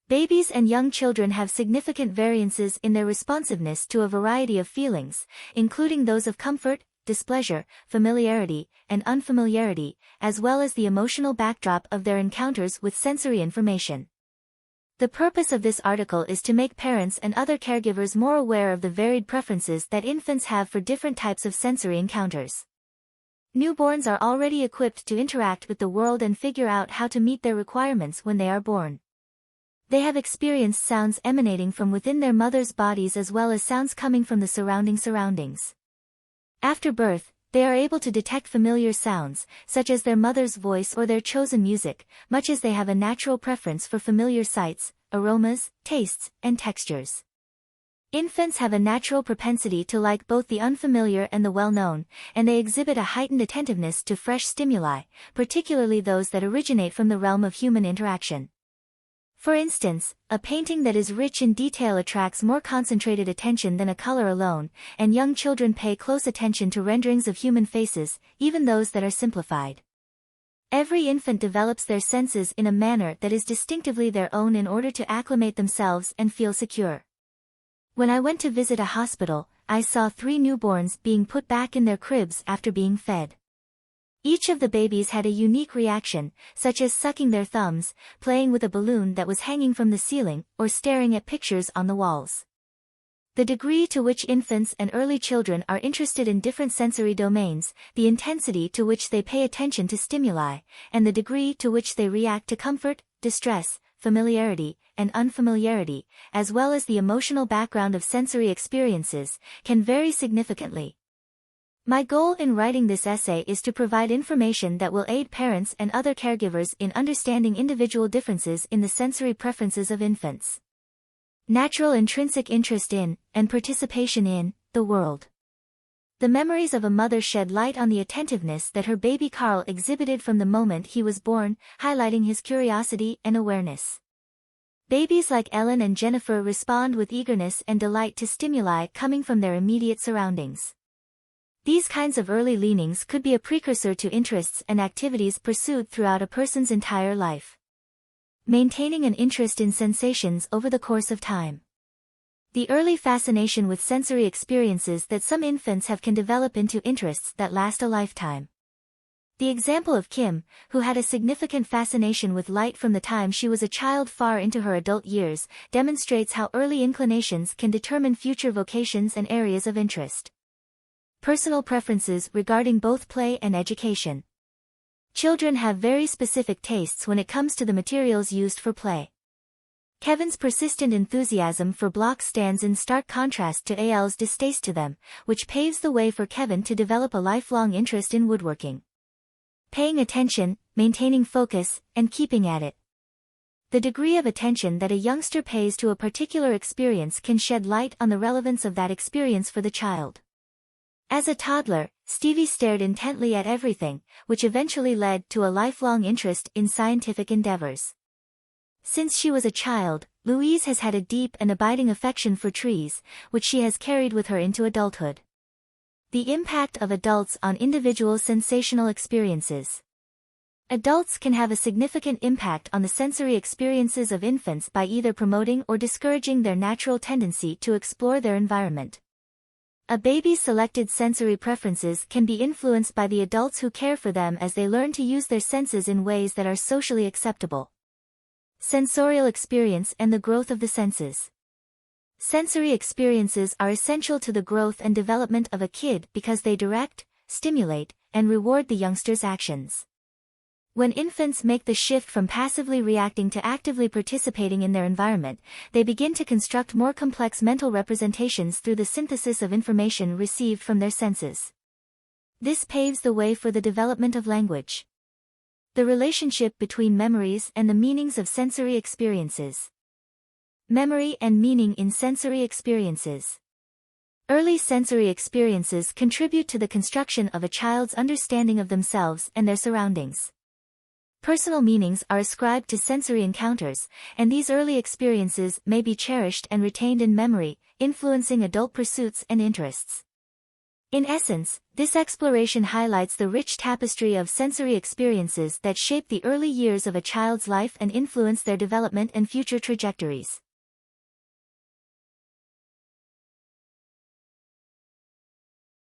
Babies and young children have significant variances in their responsiveness to a variety of feelings, including those of comfort, displeasure, familiarity, and unfamiliarity, as well as the emotional backdrop of their encounters with sensory information. The purpose of this article is to make parents and other caregivers more aware of the varied preferences that infants have for different types of sensory encounters. Newborns are already equipped to interact with the world and figure out how to meet their requirements when they are born. They have experienced sounds emanating from within their mothers' bodies as well as sounds coming from the surroundings. After birth, they are able to detect familiar sounds, such as their mother's voice or their chosen music, much as they have a natural preference for familiar sights, aromas, tastes, and textures. Infants have a natural propensity to like both the unfamiliar and the well-known, and they exhibit a heightened attentiveness to fresh stimuli, particularly those that originate from the realm of human interaction. For instance, a painting that is rich in detail attracts more concentrated attention than a color alone, and young children pay close attention to renderings of human faces, even those that are simplified. Every infant develops their senses in a manner that is distinctively their own in order to acclimate themselves and feel secure. When I went to visit a hospital, I saw 3 newborns being put back in their cribs after being fed. Each of the babies had a unique reaction, such as sucking their thumbs, playing with a balloon that was hanging from the ceiling, or staring at pictures on the walls. The degree to which infants and early children are interested in different sensory domains, the intensity to which they pay attention to stimuli, and the degree to which they react to comfort, distress, familiarity, and unfamiliarity, as well as the emotional background of sensory experiences, can vary significantly. My goal in writing this essay is to provide information that will aid parents and other caregivers in understanding individual differences in the sensory preferences of infants. Natural intrinsic interest in, and participation in, the world. The memories of a mother shed light on the attentiveness that her baby Carl exhibited from the moment he was born, highlighting his curiosity and awareness. Babies like Ellen and Jennifer respond with eagerness and delight to stimuli coming from their immediate surroundings. These kinds of early leanings could be a precursor to interests and activities pursued throughout a person's entire life. Maintaining an interest in sensations over the course of time. The early fascination with sensory experiences that some infants have can develop into interests that last a lifetime. The example of Kim, who had a significant fascination with light from the time she was a child far into her adult years, demonstrates how early inclinations can determine future vocations and areas of interest. Personal preferences regarding both play and education. Children have very specific tastes when it comes to the materials used for play. Kevin's persistent enthusiasm for blocks stands in stark contrast to Ael's distaste to them, which paves the way for Kevin to develop a lifelong interest in woodworking. Paying attention, maintaining focus, and keeping at it. The degree of attention that a youngster pays to a particular experience can shed light on the relevance of that experience for the child. As a toddler, Stevie stared intently at everything, which eventually led to a lifelong interest in scientific endeavors. Since she was a child, Louise has had a deep and abiding affection for trees, which she has carried with her into adulthood. The impact of adults on individual sensational experiences. Adults can have a significant impact on the sensory experiences of infants by either promoting or discouraging their natural tendency to explore their environment. A baby's selected sensory preferences can be influenced by the adults who care for them as they learn to use their senses in ways that are socially acceptable. Sensorial experience and the growth of the senses. Sensory experiences are essential to the growth and development of a kid because they direct, stimulate, and reward the youngster's actions. When infants make the shift from passively reacting to actively participating in their environment, they begin to construct more complex mental representations through the synthesis of information received from their senses. This paves the way for the development of language. The relationship between memories and the meanings of sensory experiences. Memory and meaning in sensory experiences. Early sensory experiences contribute to the construction of a child's understanding of themselves and their surroundings. Personal meanings are ascribed to sensory encounters, and these early experiences may be cherished and retained in memory, influencing adult pursuits and interests. In essence, this exploration highlights the rich tapestry of sensory experiences that shape the early years of a child's life and influence their development and future trajectories.